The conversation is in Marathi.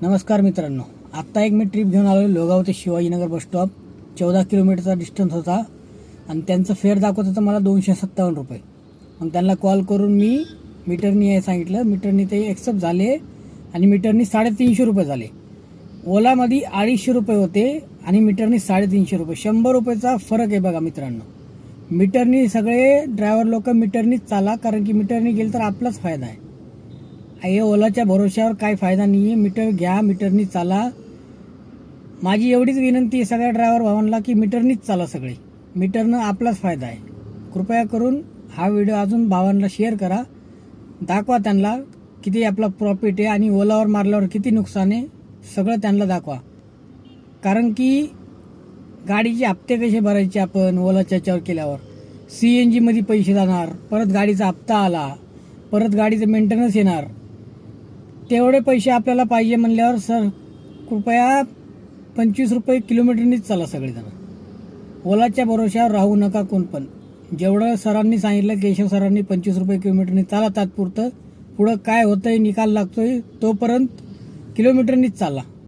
नमस्कार मित्रांनो, आत्ता एक मी ट्रिप घेऊन आलो लोगाव ते शिवाजीनगर बस स्टॉप. 14 किलोमीटरचा डिस्टन्स होता आणि त्यांचं फेअर दाखवत होतं मला 257 रुपये. मग त्यांना कॉल करून मी मीटरनी आहे सांगितलं. मीटरनी ते एक्सेप्ट झाले आणि मीटरनी 350 रुपये झाले. ओलामध्ये 250 रुपये होते आणि मीटरनी 350 रुपये. 100 रुपयाचा फरक आहे बघा मित्रांनो. मीटरनी सगळे ड्रायव्हर लोक मीटरनीच चाला, कारण की मीटरनी गेलं तर आपलाच फायदा आहे. हे ओलाच्या भरोश्यावर काय फायदा नाही आहे. मीटर घ्या, मीटरनी चाला. माझी एवढीच विनंती आहे सगळ्या ड्रायव्हर भावांना की मीटरनीच चाला. सगळे मीटरनं आपलाच फायदा आहे. कृपया करून हा व्हिडिओ अजून भावांना शेअर करा. दाखवा त्यांना किती आपला प्रॉफिट आहे आणि ओलावर मारल्यावर किती नुकसान आहे, सगळं त्यांना दाखवा. कारण की गाडीचे हप्ते कसे भरायचे आपण ओलाच्या याच्यावर केल्यावर. CNG मध्ये पैसे जाणार, परत गाडीचा हप्ता आला, परत गाडीचं मेंटेनन्स येणार. तेवढे पैसे आपल्याला पाहिजे म्हणल्यावर सर कृपया 25 रुपये किलोमीटरनीच चाला सगळेजण. ओलाच्या भरोश्यावर राहू नका कोण पण. जेवढं सरांनी सांगितलं, केशव सरांनी 25 रुपये किलोमीटरनी चाला तात्पुरतं. पुढं काय होतंय, निकाल लागतोय तोपर्यंत किलोमीटरनीच चाला.